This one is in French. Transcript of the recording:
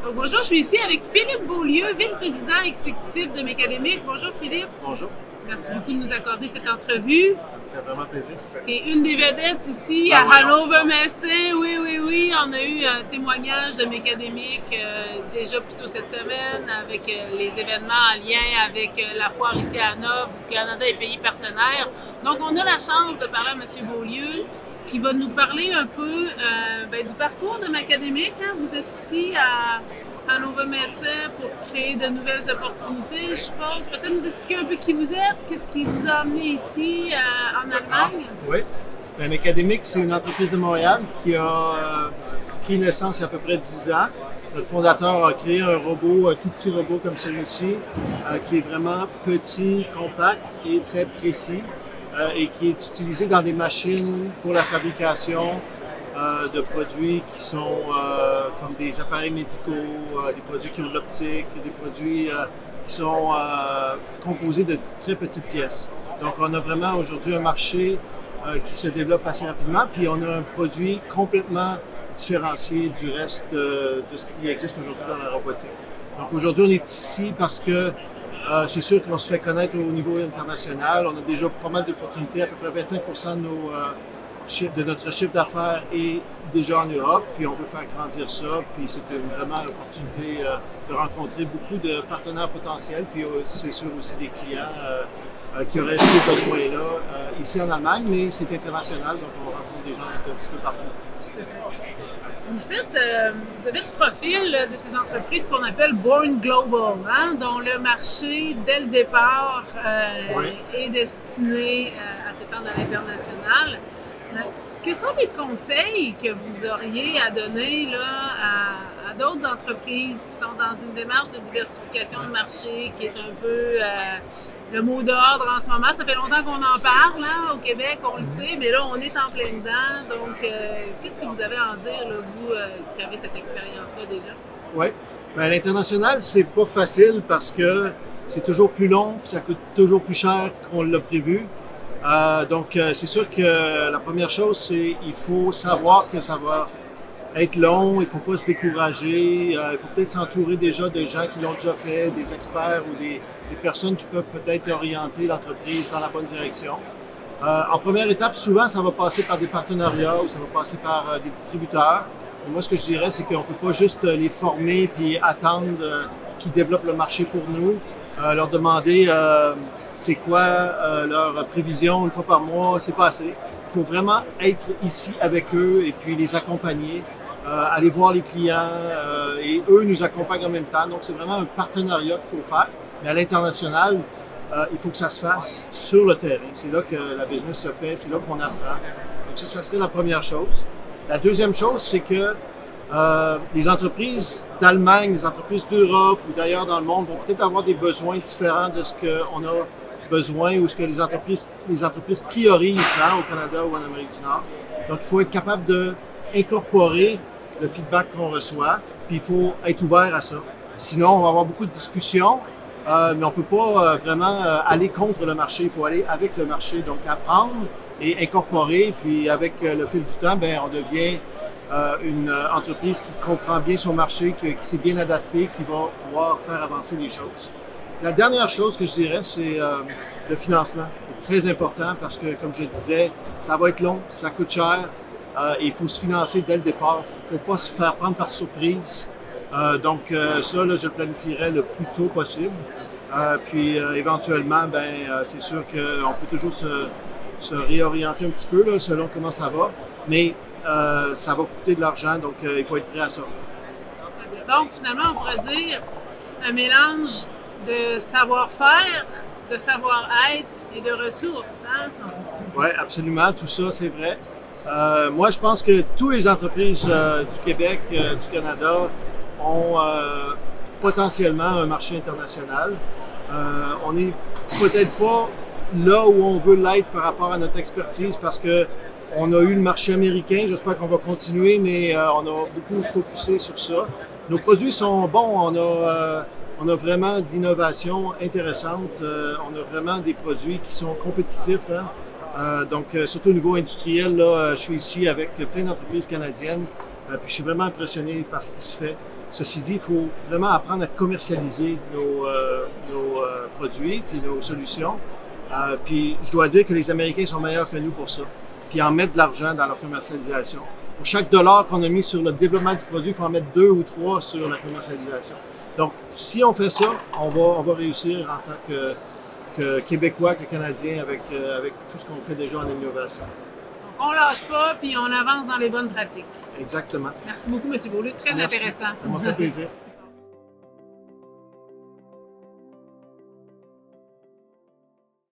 Donc, bonjour, je suis ici avec Philippe Beaulieu, vice-président exécutif de Mécadémic. Bonjour Philippe. Bonjour. Merci beaucoup de nous accorder cette entrevue. Ça me fait vraiment plaisir. Tu es une des vedettes ici à Hannover Messe. Oui. On a eu un témoignage de Mécadémic déjà plus tôt cette semaine avec les événements en lien avec la foire ici à Hanovre, Canada et pays partenaires. Donc, on a la chance de parler à M. Beaulieu qui va nous parler un peu du parcours de Mécadémic. Hein? Vous êtes ici à Hannover Messe pour créer de nouvelles opportunités, je pense. Peut-être nous expliquer un peu qui vous êtes, qu'est-ce qui vous a amené ici en Allemagne? Oui. Mécadémic, c'est une entreprise de Montréal qui a pris naissance il y a à peu près 10 ans. Notre fondateur a créé un robot, un tout petit robot comme celui-ci, qui est vraiment petit, compact et très précis, et qui est utilisé dans des machines pour la fabrication de produits qui sont comme des appareils médicaux, des produits qui ont de l'optique, des produits qui sont composés de très petites pièces. Donc, on a vraiment aujourd'hui un marché qui se développe assez rapidement, puis on a un produit complètement différencié du reste de ce qui existe aujourd'hui dans la robotique. Donc, aujourd'hui, on est ici parce que c'est sûr qu'on se fait connaître au niveau international. On a déjà pas mal d'opportunités, à peu près 25% de notre chiffre d'affaires est déjà en Europe, puis on veut faire grandir ça, puis c'est vraiment une opportunité de rencontrer beaucoup de partenaires potentiels, puis c'est sûr aussi des clients qui auraient ces besoins-là ici en Allemagne, mais c'est international, donc on rencontre des gens un petit peu partout. Vous avez le profil de ces entreprises qu'on appelle Born Global, hein, dont le marché, dès le départ, est destiné à s'étendre à l'international. Quels sont les conseils que vous auriez à donner là, à d'autres entreprises qui sont dans une démarche de diversification de marché, qui est un peu le mot d'ordre en ce moment? Ça fait longtemps qu'on en parle hein, au Québec, on le sait, mais là, on est en plein dedans. Donc, qu'est-ce que vous avez à en dire, là, vous qui avez cette expérience-là déjà? Oui. À l'international, c'est pas facile parce que c'est toujours plus long, puis ça coûte toujours plus cher qu'on l'a prévu. Donc, c'est sûr que la première chose, c'est qu'il faut savoir que ça va être long, il ne faut pas se décourager, il faut peut-être s'entourer déjà de gens qui l'ont déjà fait, des experts ou des personnes qui peuvent peut-être orienter l'entreprise dans la bonne direction. En première étape, souvent, ça va passer par des partenariats ou ça va passer par des distributeurs. Et moi, ce que je dirais, c'est qu'on ne peut pas juste les former puis attendre qu'ils développent le marché pour nous, leur demander c'est quoi leur prévision une fois par mois, c'est pas assez. Il faut vraiment être ici avec eux et puis les accompagner, aller voir les clients et eux nous accompagnent en même temps. Donc, c'est vraiment un partenariat qu'il faut faire. Mais à l'international, il faut que ça se fasse sur le terrain. C'est là que la business se fait, c'est là qu'on apprend. Donc, ça serait la première chose. La deuxième chose, c'est que les entreprises d'Allemagne, les entreprises d'Europe ou d'ailleurs dans le monde vont peut-être avoir des besoins différents de ce qu'on a besoin ou ce que les entreprises priorisent hein, au Canada ou en Amérique du Nord. Donc, il faut être capable d'incorporer le feedback qu'on reçoit, puis il faut être ouvert à ça. Sinon, on va avoir beaucoup de discussions, mais on ne peut pas vraiment aller contre le marché. Il faut aller avec le marché, donc apprendre et incorporer, puis avec le fil du temps, ben, on devient une entreprise qui comprend bien son marché, qui s'est bien adaptée, qui va pouvoir faire avancer les choses. La dernière chose que je dirais, c'est le financement. C'est très important parce que, comme je disais, ça va être long, ça coûte cher, et il faut se financer dès le départ. Il ne faut pas se faire prendre par surprise. Donc, ça, là, je le planifierais le plus tôt possible. Puis, éventuellement, c'est sûr qu'on peut toujours se réorienter un petit peu là, selon comment ça va, mais ça va coûter de l'argent, donc il faut être prêt à ça. Donc, finalement, on pourrait dire un mélange de savoir-faire, de savoir-être et de ressources. Hein? Oui, absolument. Tout ça, c'est vrai. Moi, je pense que toutes les entreprises du Québec, du Canada ont potentiellement un marché international. On n'est peut-être pas là où on veut l'être par rapport à notre expertise parce que on a eu le marché américain. J'espère qu'on va continuer, mais on a beaucoup focusé sur ça. Nos produits sont bons. On a vraiment d'innovations intéressantes. On a vraiment des produits qui sont compétitifs. Hein? Donc, surtout au niveau industriel, là, je suis ici avec plein d'entreprises canadiennes. Puis je suis vraiment impressionné par ce qui se fait. Ceci dit, il faut vraiment apprendre à commercialiser nos produits puis nos solutions. Puis je dois dire que les Américains sont meilleurs que nous pour ça. Puis en mettre de l'argent dans leur commercialisation. Pour chaque dollar qu'on a mis sur le développement du produit, il faut en mettre 2 ou 3 sur la commercialisation. Donc, si on fait ça, on va réussir en tant que Québécois, que Canadiens, avec tout ce qu'on fait déjà en innovation. On lâche pas, puis on avance dans les bonnes pratiques. Exactement. Merci beaucoup, M. Beaulieu. Très Merci. intéressant. Ça m'a fait plaisir.